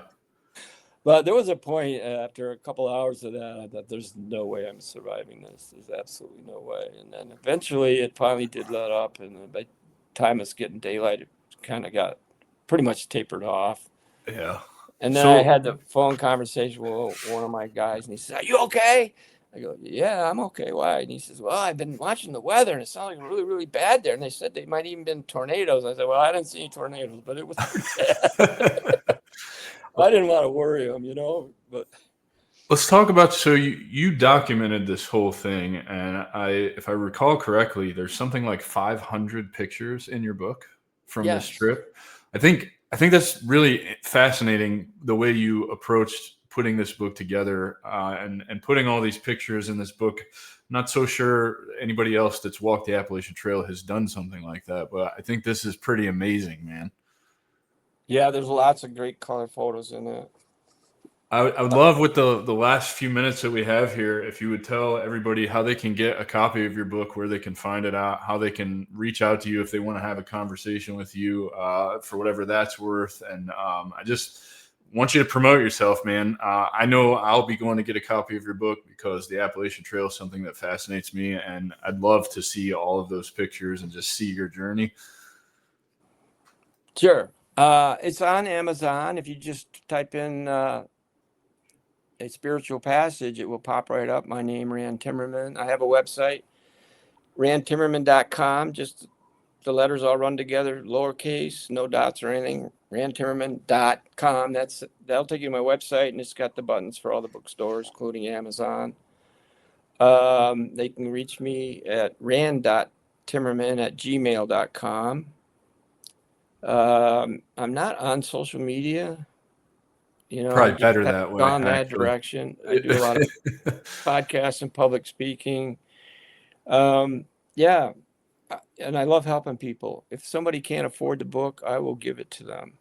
But there was a point after a couple of hours of that, I thought, there's no way I'm surviving this. There's absolutely no way. And then eventually it finally did let up. And by the time it's getting daylight, it kind of got pretty much tapered off. Yeah. And then I had the phone conversation with one of my guys, and he said, are you okay? I go, yeah, I'm okay. Why? And he says, well, I've been watching the weather, and it sounds like really, really bad there. And they said they might even been tornadoes. I said, well, I didn't see any tornadoes, but it was pretty bad. I didn't want to worry him, but let's talk about, so you documented this whole thing, and if I recall correctly, there's something like 500 pictures in your book from this trip. I think that's really fascinating, the way you approached putting this book together, and putting all these pictures in this book. Not so sure anybody else that's walked the Appalachian Trail has done something like that, but I think this is pretty amazing, man. Yeah, there's lots of great color photos in it. I would love, with the last few minutes that we have here, if you would tell everybody how they can get a copy of your book, where they can find it out, how they can reach out to you if they want to have a conversation with you, for whatever that's worth. And I just want you to promote yourself, man. I know I'll be going to get a copy of your book because the Appalachian Trail is something that fascinates me, and I'd love to see all of those pictures and just see your journey. Sure. It's on Amazon. If you just type in a spiritual passage, it will pop right up. My name, Rand Timmerman. I have a website, randtimmerman.com. Just the letters all run together, lowercase, no dots or anything. randtimmerman.com. That'll take you to my website, and it's got the buttons for all the bookstores, including Amazon. They can reach me at rand.timmerman@gmail.com. I'm not on social media. Probably better that way. Gone that direction. I do a lot of podcasts and public speaking. Yeah. And I love helping people. If somebody can't afford the book, I will give it to them.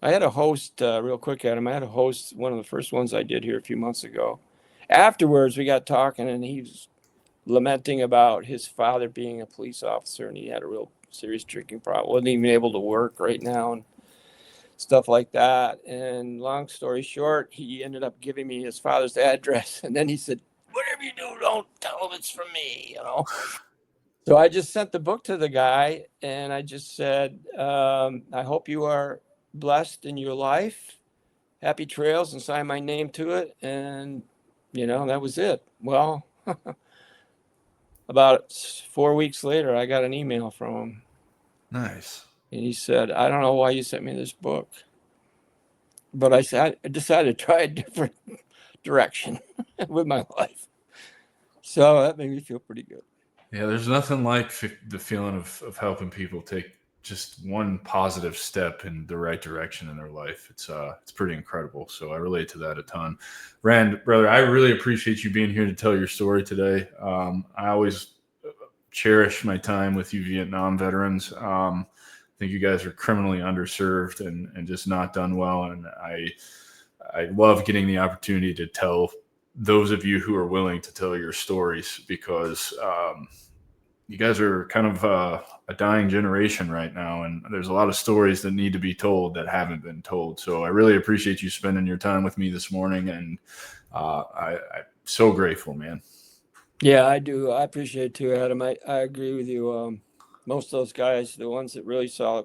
I had a host, real quick, Adam. I had a host, one of the first ones I did here a few months ago. Afterwards, we got talking, and he was lamenting about his father being a police officer, and he had a real serious drinking problem. Wasn't even able to work right now and stuff like that. And long story short, he ended up giving me his father's address. And then he said, whatever you do, don't tell him it's from me, So I just sent the book to the guy, and I just said, I hope you are blessed in your life. Happy trails, and sign my name to it. And, that was it. Well, about 4 weeks later, I got an email from him. Nice. And he said, I don't know why you sent me this book. But I said, I decided to try a different direction with my life. So that made me feel pretty good. Yeah, there's nothing like the feeling of helping people take just one positive step in the right direction in their life. It's pretty incredible. So I relate to that a ton. Rand, brother, I really appreciate you being here to tell your story today. I always cherish my time with you Vietnam veterans. I think you guys are criminally underserved and just not done well. And I love getting the opportunity to tell those of you who are willing to tell your stories, because you guys are kind of a dying generation right now, and there's a lot of stories that need to be told that haven't been told. So I really appreciate you spending your time with me this morning, and I'm so grateful, man. Yeah, I do. I appreciate it too, Adam. I agree with you. Most of those guys, the ones that really saw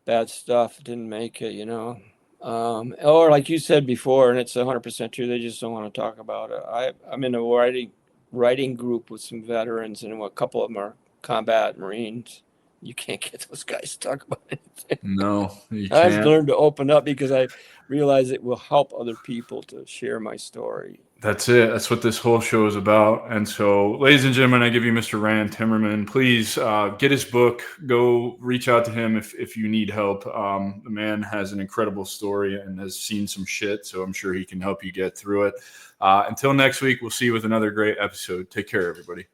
bad stuff, didn't make it, you know. Or like you said before, and it's 100% true, they just don't want to talk about it. I'm in a writing group with some veterans, and a couple of them are combat Marines. You can't get those guys to talk about anything. No, you I've can't. learned to open up because I realize it will help other people to share my story. That's it. That's what this whole show is about. And so, ladies and gentlemen, I give you Mr. Rand Timmerman. Please get his book. Go reach out to him if you need help. The man has an incredible story and has seen some shit, so I'm sure he can help you get through it. Until next week, we'll see you with another great episode. Take care, everybody.